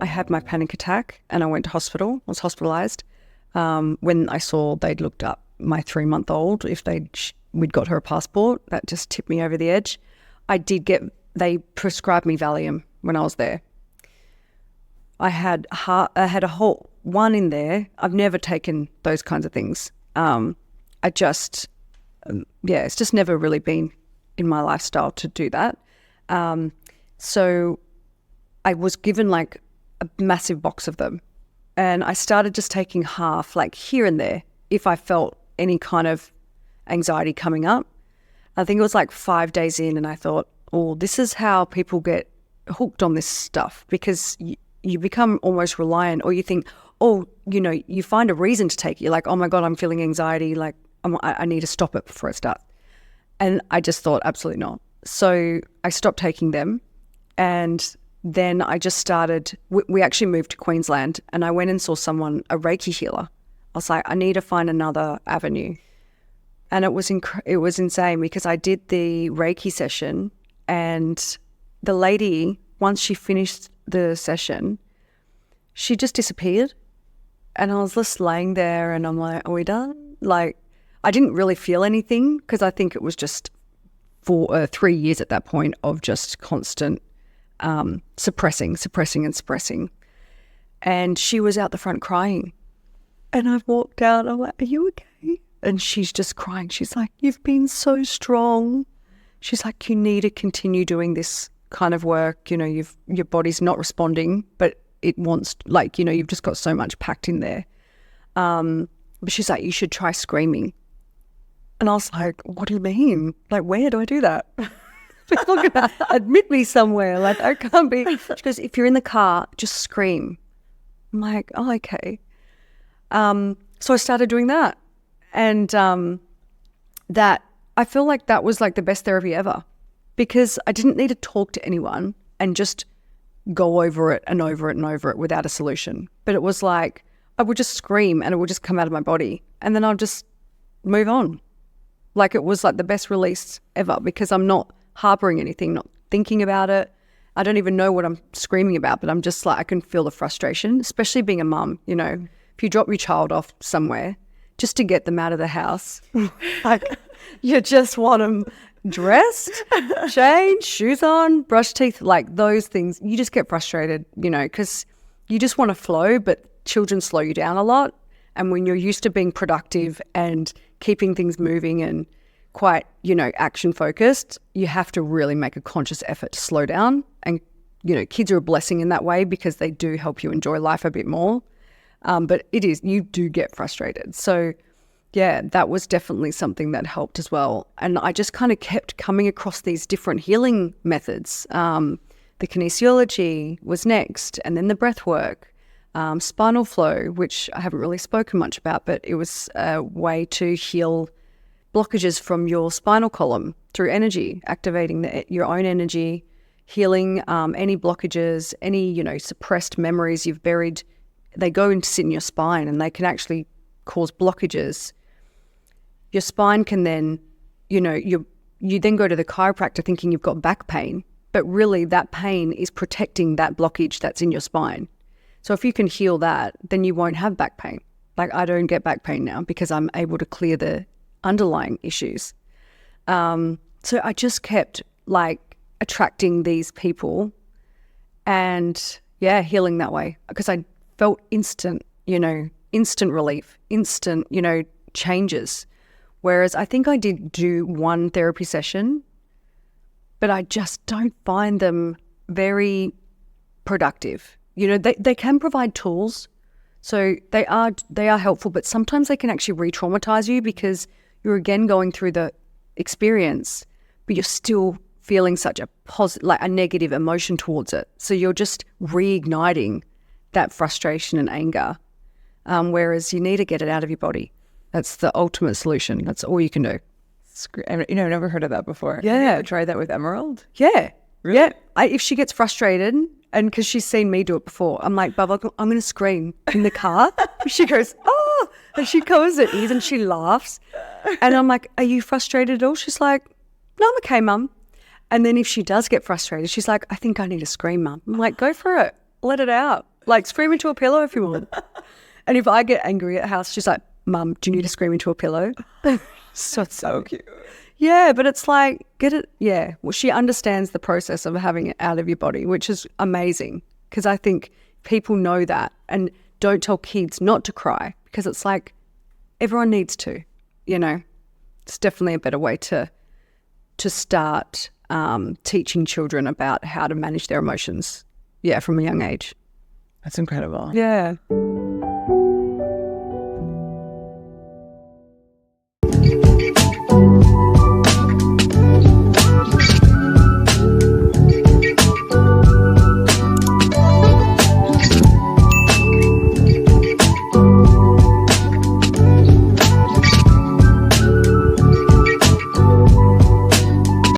I had my panic attack and I went to hospital. I was hospitalized. When I saw they'd looked up my 3-month-old, if we'd got her a passport, that just tipped me over the edge. They prescribed me Valium when I was there. I had a whole one in there. I've never taken those kinds of things. It's just never really been in my lifestyle to do that. So I was given like a massive box of them, and I started just taking half, like here and there, if I felt any kind of anxiety coming up. I think it was like 5 days in, and I thought, oh, this is how people get hooked on this stuff, because you become almost reliant, or you think, oh, you find a reason to take it. You're like, oh my God, I'm feeling anxiety. Like I need to stop it before it starts. And I just thought, absolutely not. So I stopped taking them. And then I just started, we actually moved to Queensland, and I went and saw someone, a Reiki healer. I was like, I need to find another avenue. And it was insane, because I did the Reiki session, and the lady, once she finished the session, she just disappeared. And I was just laying there, and I'm like, are we done? Like, I didn't really feel anything, because I think it was just for 3 years at that point of just constant suppressing. And she was out the front crying. And I walked out, I'm like, are you okay? And she's just crying. She's like, you've been so strong. She's like, you need to continue doing this kind of work. Your body's not responding, but it wants, you've just got so much packed in there. But she's like, you should try screaming. And I was like, what do you mean? Like, where do I do that? People are going to admit me somewhere. Like, I can't be. She goes, if you're in the car, just scream. I'm like, oh, okay. So I started doing that. And that, I feel like that was like the best therapy ever, because I didn't need to talk to anyone and just go over it and over it and over it without a solution. But it was like, I would just scream and it would just come out of my body, and then I'll just move on. Like, it was like the best release ever, because I'm not harboring anything, not thinking about it. I don't even know what I'm screaming about, but I'm just like, I can feel the frustration, especially being a mum. If you drop your child off somewhere, just to get them out of the house, like, you just want them dressed, changed, shoes on, brush teeth, like those things. You just get frustrated, because you just want to flow, but children slow you down a lot. And when you're used to being productive and keeping things moving and quite, action focused, you have to really make a conscious effort to slow down. And, kids are a blessing in that way, because they do help you enjoy life a bit more. But you do get frustrated. So yeah, that was definitely something that helped as well. And I just kind of kept coming across these different healing methods. The kinesiology was next, and then the breath work, spinal flow, which I haven't really spoken much about, but it was a way to heal blockages from your spinal column through energy, activating your own energy, healing any blockages, any, suppressed memories you've buried. They go and sit in your spine, and they can actually cause blockages. Your spine can then, you then go to the chiropractor thinking you've got back pain, but really that pain is protecting that blockage that's in your spine. So if you can heal that, then you won't have back pain. Like, I don't get back pain now because I'm able to clear the underlying issues. So I just kept attracting these people and healing that way, because I felt instant relief, instant, changes. Whereas I think I did do one therapy session, but I just don't find them very productive. They can provide tools, so they are helpful, but sometimes they can actually re-traumatize you, because you're again going through the experience, but you're still feeling such a negative emotion towards it. So you're just reigniting that frustration and anger, whereas you need to get it out of your body. That's the ultimate solution. That's all you can do. I've never heard of that before. Yeah. Have you ever tried that with Emerald? Yeah. Really? Yeah. If she gets frustrated, and because she's seen me do it before, I'm like, Bubba, I'm going to scream in the car. She goes, oh, and she covers her ears and she laughs. And I'm like, are you frustrated at all? She's like, no, I'm okay, Mum. And then if she does get frustrated, she's like, I think I need to scream, Mum. I'm like, go for it. let it out. Like, scream into a pillow if you want. And if I get angry at house, she's like, Mum, do you need to scream into a pillow? So cute. Yeah, but it's like, get it. Yeah. Well, she understands the process of having it out of your body, which is amazing, because I think people know that and don't tell kids not to cry, because it's like everyone needs to, you know. It's definitely a better way to start teaching children about how to manage their emotions, from a young age. That's incredible. Yeah.